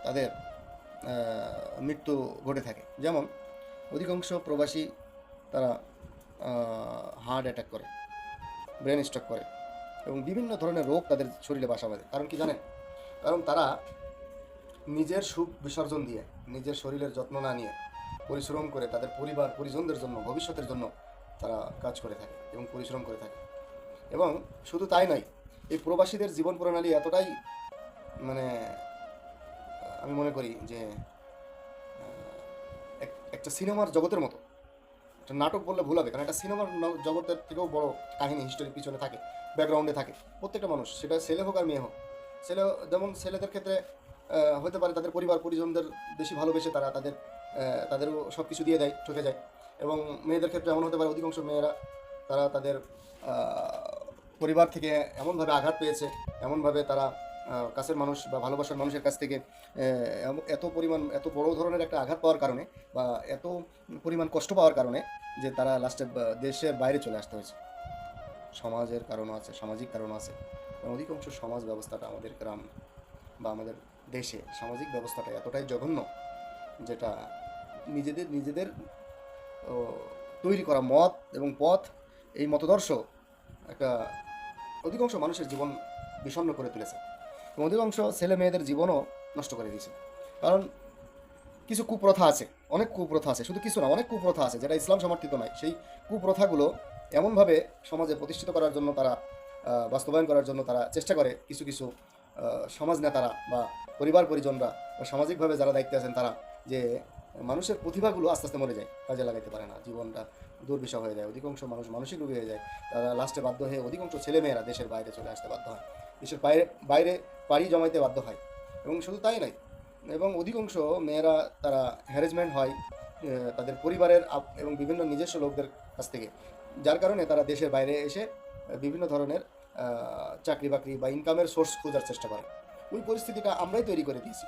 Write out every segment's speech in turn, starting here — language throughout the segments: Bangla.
তাদের মৃত্যু ঘটে থাকে। যেমন অধিকাংশ প্রবাসী তারা হার্ট অ্যাটাক করে, ব্রেন স্ট্রোক করে এবং বিভিন্ন ধরনের রোগ তাদের শরীরে বাসা বাঁধে। কারণ কি জানেন? কারণ তারা নিজের সুখ বিসর্জন দিয়ে, নিজের শরীরের যত্ন না নিয়ে, পরিশ্রম করে তাদের পরিবার পরিজনদের জন্য, ভবিষ্যতের জন্য তারা কাজ করে থাকে এবং পরিশ্রম করে থাকে। এবং শুধু তাই নয়, এই প্রবাসীদের জীবন প্রণালী এতটাই মানে আমি মনে করি যে একটা সিনেমার জগতের মতো। একটা নাটক বললে ভুল হবে, কারণ একটা সিনেমার জগতের থেকেও বড় কাহিনী হিস্টোরির পিছনে থাকে, ব্যাকগ্রাউন্ডে থাকে প্রত্যেকটা মানুষ, সেটা ছেলে হোক আর মেয়ে হোক। ছেলে যেমন ছেলেদের ক্ষেত্রে হতে পারে তাদের পরিবার পরিজনদের বেশি ভালোবেসে তারা তাদেরও সব কিছু দিয়ে দেয়, ঠকে যায়। এবং মেয়েদের ক্ষেত্রে এমন হতে পারে অধিকাংশ মেয়েরা তারা তাদের পরিবার থেকে এমনভাবে আঘাত পেয়েছে, এমনভাবে তারা কাছের মানুষ বা ভালোবাসার মানুষের কাছ থেকে এত বড় ধরনের একটা আঘাত পাওয়ার কারণে বা এত পরিমাণ কষ্ট পাওয়ার কারণে যে তারা লাস্টে দেশের বাইরে চলে আসতে হয়েছে। সমাজের কারণও আছে, সামাজিক কারণও আছে। এবং অধিকাংশ সমাজ ব্যবস্থাটা আমাদের গ্রাম বা আমাদের দেশে সামাজিক ব্যবস্থাটা এতটাই জঘন্য, যেটা নিজেদের নিজেদের ও, তৈরি করা মত এবং পথ, এই মতদর্শ একটা অধিকাংশ মানুষের জীবন বিষণ্ণ করে তুলেছে এবং অধিকাংশ ছেলে মেয়েদের জীবনও নষ্ট করে দিয়েছে। কারণ কিছু কুপ্রথা আছে, অনেক কুপ্রথা আছে, শুধু কিছু না, অনেক কুপ্রথা আছে যেটা ইসলাম সমর্থিত নয়। সেই কুপ্রথাগুলো এমনভাবে সমাজে প্রতিষ্ঠিত করার জন্য তারা বাস্তবায়ন করার জন্য তারা চেষ্টা করে কিছু কিছু সমাজ নেতারা বা পরিবার পরিজনরা বা সামাজিকভাবে যারা দায়িত্বে আছেন তারা, যে মানুষের প্রতিভাগুলো আস্তে আস্তে মরে যায়, কাজে লাগাইতে পারে না, জীবনটা দুর্বিষহ হয়ে যায়, অধিকাংশ মানুষ মানসিক রোগী হয়ে যায়। তারা লাস্টে বাধ্য হয়ে অধিকাংশ ছেলেমেয়েরা দেশের বাইরে চলে আসতে বাধ্য হয়, দেশের বাইরে বাইরে পাড়ি জমাইতে বাধ্য হয়। এবং শুধু তাই নয়, এবং অধিকাংশ মেয়েরা তারা হ্যারাসমেন্ট হয় তাদের পরিবারের এবং বিভিন্ন নিজস্ব লোকদের কাছ থেকে, যার কারণে তারা দেশের বাইরে এসে বিভিন্ন ধরনের চাকরি বাকরি বা ইনকামের সোর্স খোঁজার চেষ্টা করে। ওই পরিস্থিতিটা আমরাই তৈরি করে দিয়েছি,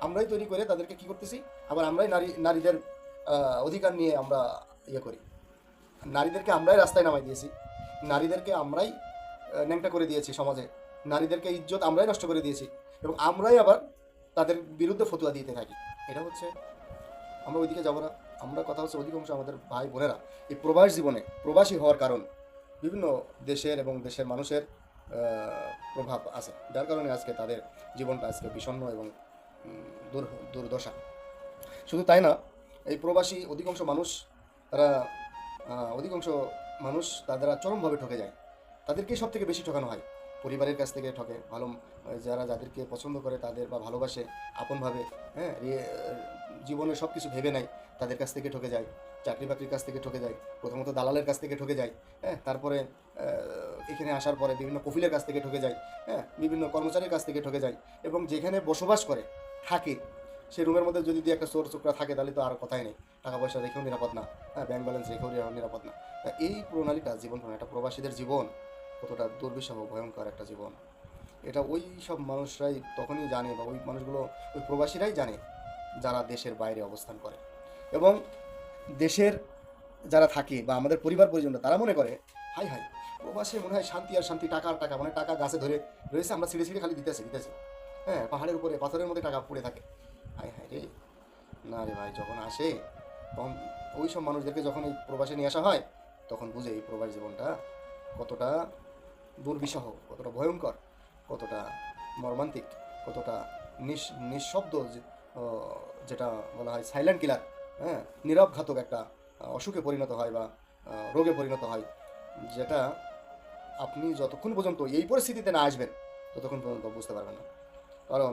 আমরাই তৈরি করে তাদেরকে কী করতেছি, আবার আমরাই নারীদের অধিকার নিয়ে আমরা ইয়ে করি, নারীদেরকে আমরাই রাস্তায় নামাই দিয়েছি, নারীদেরকে আমরাই ন্যাংটা করে দিয়েছি সমাজে, নারীদেরকে ইজ্জত আমরাই নষ্ট করে দিয়েছি এবং আমরাই আবার তাদের বিরুদ্ধে ফতুয়া দিতে থাকি। এটা হচ্ছে, আমরা ওইদিকে যাবো না। আমরা কথা হচ্ছে অধিকাংশ আমাদের ভাই বোনেরা এই প্রবাস জীবনে প্রবাসী হওয়ার কারণ বিভিন্ন দেশের এবং দেশের মানুষের প্রভাব আছে, যার কারণে আজকে তাদের জীবনটা আজকে বিষণ্ণ এবং দুর্দশা। শুধু তাই না, এই প্রবাসী অধিকাংশ মানুষ তারা অধিকাংশ মানুষ তারা চরমভাবে ঠকে যায়। তাদেরকেই সব থেকে বেশি ঠকানো হয়, পরিবারের কাছ থেকে ঠকে, যারা যাদেরকে পছন্দ করে তাদের বা ভালোবাসে আপনভাবে, হ্যাঁ, জীবনে সব কিছু ভেবে নেয়, তাদের কাছ থেকে ঠকে যায়, চাকরি বাকরির কাছ থেকে ঠকে যায়, প্রথমত দালালের কাছ থেকে ঠকে যায়, হ্যাঁ, তারপরে এখানে আসার পরে বিভিন্ন কফিলের কাছ থেকে ঠকে যায়, হ্যাঁ, বিভিন্ন কর্মচারীর কাছ থেকে ঠকে যায়। এবং যেখানে বসবাস করে থাকে সেই রুমের মধ্যে যদি একটা চোর চোকরা থাকে তাহলে তো আর কথাই নেই, টাকা পয়সা রেখেও নিরাপদ না, হ্যাঁ, ব্যাংক ব্যালেন্স রেখেও নিরাপদ না। এই প্রণালীটা, জীবন প্রণালী, একটা প্রবাসীদের জীবন কতটা দুর্বিষহ ভয়ঙ্কর একটা জীবন, এটা ওই সব মানুষরাই তখনই জানে, বা ওই মানুষগুলো, ওই প্রবাসীরাই জানে যারা দেশের বাইরে অবস্থান করে। এবং দেশের যারা থাকে বা আমাদের পরিবার পরিজনরা তারা মনে করে, হাই হাই, প্রবাসে মনে হয় শান্তি আর শান্তি, টাকা আর টাকা, মানে টাকা গাছে ধরে রয়েছে, আমরা ছিঁড়ে ছিঁড়ে খালি দিতেছি দিতেছি, হ্যাঁ, পাহাড়ের উপরে পাথরের মধ্যে টাকা পড়ে থাকে। হাই হাই রে, না রে ভাই, যখন আসে তখন ওই সব মানুষদেরকে যখন এই প্রবাসে নিয়ে আসা হয় তখন বুঝে এই প্রবাস জীবনটা কতটা দুর্বিষহ, কতটা ভয়ঙ্কর, কতটা মর্মান্তিক, কতটা নিঃশব্দ, যেটা বলা হয় সাইলেন্ট কিলার, হ্যাঁ, নীরব ঘাতক একটা অসুখে পরিণত হয় বা রোগে পরিণত হয়, যেটা আপনি যতক্ষণ পর্যন্ত এই পরিস্থিতিতে না আসবেন ততক্ষণ পর্যন্ত বুঝতে পারবেন না। কারণ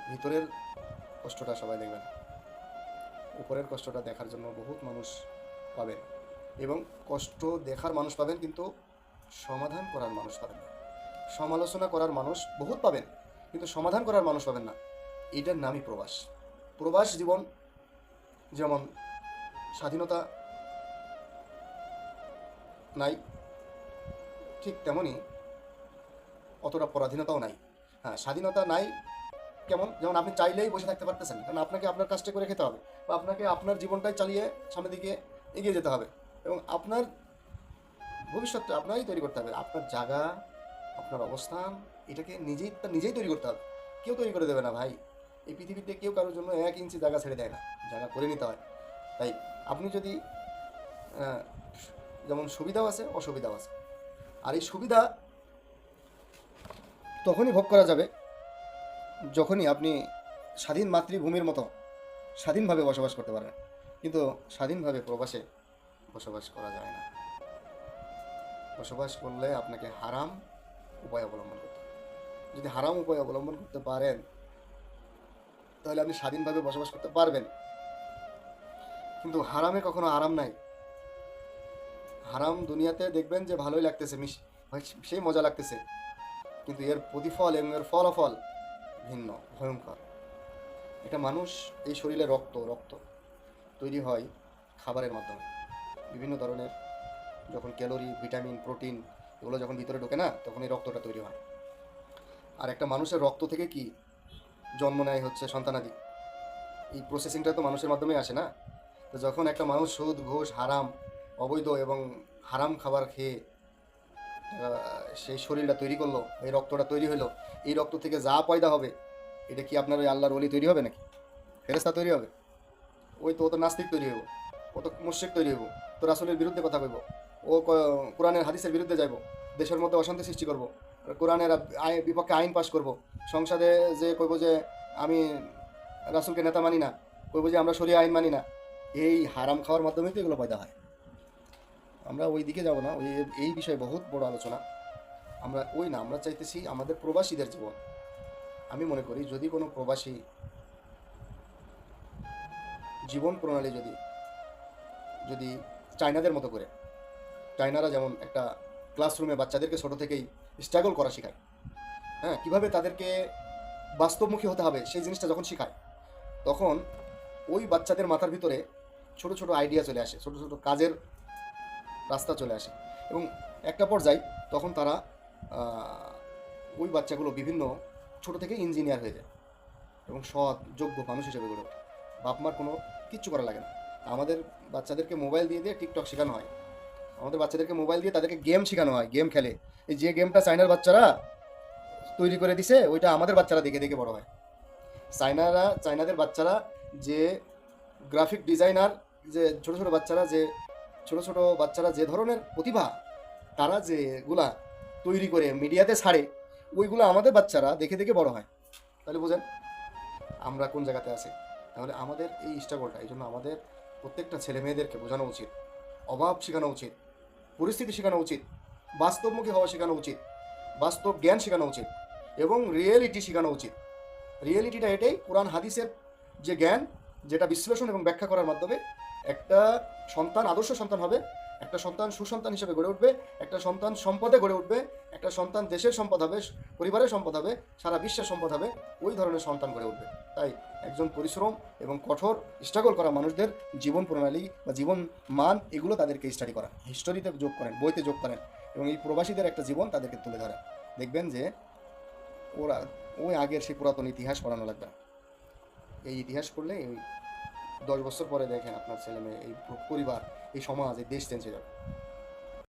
ভিতরের কষ্টটা সবাই দেখবেন, উপরের কষ্টটা দেখার জন্য বহুত মানুষ পাবেন, এবং কষ্ট দেখার মানুষ পাবেন কিন্তু সমাধান করার মানুষ পাবেন না, সমালোচনা করার মানুষ বহুত পাবেন কিন্তু সমাধান করার মানুষ পাবেন না। এটার নামই প্রবাস। প্রবাস জীবন যেমন স্বাধীনতা নাই, ঠিক তেমনই অতটা পরাধীনতাও নাই। হ্যাঁ, স্বাধীনতা নাই কেমন, যেমন আপনি চাইলেই বসে থাকতে পারতেছেন, কারণ আপনাকে আপনার কাজটা করে খেতে হবে, বা আপনাকে আপনার জীবনটাই চালিয়ে সামনের দিকে এগিয়ে যেতে হবে, এবং আপনার ভবিষ্যৎটা আপনারই তৈরি করতে হবে, আপনার জায়গা, আপনার অবস্থান, এটাকে নিজেই নিজেই তৈরি করতে হবে। কেউ তৈরি করে দেবে না ভাই। এই পৃথিবীতে কেউ কারোর জন্য 1 ইঞ্চি জায়গা ছেড়ে দেয় না, জায়গা করে নিতে হয়। তাই আপনি যদি আহ, যেমন সুবিধাও আছে অসুবিধাও আছে, আর এই সুবিধা তখনই ভোগ করা যাবে যখনই আপনি স্বাধীন মাতৃভূমির মতো স্বাধীনভাবে বসবাস করতে পারবেন। কিন্তু স্বাধীনভাবে প্রবাসে বসবাস করা যায় না। বসবাস করলে আপনাকে হারাম উপায় অবলম্বন করতে হবে। যদি হারাম উপায় অবলম্বন করতে পারেন তাহলে আপনি স্বাধীনভাবে বসবাস করতে পারবেন। কিন্তু হারামে কখনো আরাম নাই। হারাম দুনিয়াতে দেখবেন যে ভালোই লাগতেছে, সেই মজা লাগতেছে, কিন্তু এর প্রতিফল এবং এর ফলাফল ভিন্ন, ভয়ঙ্কর। এটা মানুষ, এই শরীরে রক্ত রক্ত তৈরি হয় খাবারের মাধ্যমে। বিভিন্ন ধরনের যখন ক্যালোরি, ভিটামিন, প্রোটিন এগুলো যখন ভিতরে ঢোকে না, তখন এই রক্তটা তৈরি হয়। আর একটা মানুষের রক্ত থেকে কি জন্ম নেয় হচ্ছে সন্তানাদি। এই প্রসেসিংটা তো মানুষের মাধ্যমেই আসে না। তো যখন একটা মানুষ সুদ, ঘুষ, হারাম, অবৈধ এবং হারাম খাবার খেয়ে সেই শরীরটা তৈরি করলো, এই রক্তটা তৈরি হলো, এই রক্ত থেকে যা পয়দা হবে, এটা কি আপনার ওই আল্লাহর ওলি তৈরি হবে নাকি? ফেরেশতা তৈরি হবে? ওই তো ও তো নাস্তিক তৈরি হইব, ও তো মুশরিক তৈরি হইব, তো রাসূলের বিরুদ্ধে কথা কইব, ও কোরআনের হাদিসের বিরুদ্ধে যাইব, দেশের মধ্যে অশান্তি সৃষ্টি করব, কোরআনের বিপক্ষে আইন পাশ করব, সংসদে যে কইব যে আমি রাসূলকে নেতা মানি না, কইব যে আমরা শরিয়া আইন মানি না। এই হারাম খাওয়ার মাধ্যমেই তো এগুলো পয়দা হয়। আমরা ওই দিকে যাব না, এই বিষয়ে বহুত বড় আলোচনা। আমরা ওই না, আমরা চাইতেছি আমাদের প্রবাসীদের জীবন। আমি মনে করি যদি কোনো প্রবাসী জীবন প্রণালী যদি যদি চায়নাদের মতো করে, চায়নারা যেমন একটা ক্লাসরুমে বাচ্চাদেরকে ছোট থেকেই স্ট্রাগল করা শেখায়, হ্যাঁ, কীভাবে তাদেরকে বাস্তবমুখী হতে হবে সেই জিনিসটা যখন শেখায়, তখন ওই বাচ্চাদের মাথার ভিতরে ছোট ছোট আইডিয়া চলে আসে, ছোট ছোট কাজের রাস্তা চলে আসে, এবং একটা পর্যায়ে তখন তারা ওই বাচ্চাগুলো বিভিন্ন ছোট থেকে ইঞ্জিনিয়ার হয়ে যায় এবং সৎ যোগ্য মানুষ হিসেবে গড়ে ওঠে। বাপ মার কোনো কিচ্ছু করা লাগে না। আমাদের বাচ্চাদেরকে মোবাইল দিয়ে দিয়ে টিকটক শেখানো হয়, আমাদের বাচ্চাদেরকে মোবাইল দিয়ে তাদেরকে গেম শেখানো হয়, গেম খেলে। এই যে গেমটা চায়নার বাচ্চারা তৈরি করে দিছে, ওইটা আমাদের বাচ্চারা দেখে দেখে বড় হয়। চায়নাদের বাচ্চারা যে গ্রাফিক ডিজাইনার, যে ছোট ছোট বাচ্চারা যে ধরনের প্রতিভা তারা যেগুলা তৈরি করে মিডিয়াতে ছাড়ে, ওইগুলো আমাদের বাচ্চারা দেখে দেখে বড় হয়। তাহলে বুঝেন আমরা কোন জায়গাতে আছি। তাহলে আমাদের এই স্ট্রাগলটা, এই জন্য আমাদের প্রত্যেকটা ছেলে মেয়েদেরকে বোঝানো উচিত, অভাব শেখানো উচিত, পরিস্থিতি শেখানো উচিত, বাস্তবমুখী হওয়া শেখানো উচিত, বাস্তব জ্ঞান শেখানো উচিত এবং রিয়েলিটি শেখানো উচিত। রিয়েলিটিটা এটাই, কোরআন হাদিসের যে জ্ঞান, যেটা বিশ্লেষণ এবং ব্যাখ্যা করার মাধ্যমে একটা সন্তান আদর্শ সন্তান হবে, একটা সন্তান সুসন্তান হিসেবে গড়ে উঠবে, একটা সন্তান সম্পদে গড়ে উঠবে, একটা সন্তান দেশের সম্পদ হবে, পরিবারের সম্পদ হবে, সারা বিশ্বের সম্পদ হবে, ওই ধরনের সন্তান গড়ে উঠবে। তাই একজন পরিশ্রম এবং কঠোর স্ট্রাগল করা মানুষদের জীবন প্রণালী বা জীবন মান, এগুলো তাদেরকে স্টাডি করা, হিস্টোরিতে যোগ করেন, বইতে যোগ করেন, এবং এই প্রবাসীদের একটা জীবন তাদেরকে তুলে ধরেন। দেখবেন যে ওরা ওই আগের সেই পুরাতন ইতিহাস পড়ানো লাগবে না। এই ইতিহাস পড়লে এই 10 বছর পরে দেখেন আপনার ছেলে মেয়ে, এই পরিবার, এই সমাজ, এই দেশ চেঞ্জ হয়ে যাবে।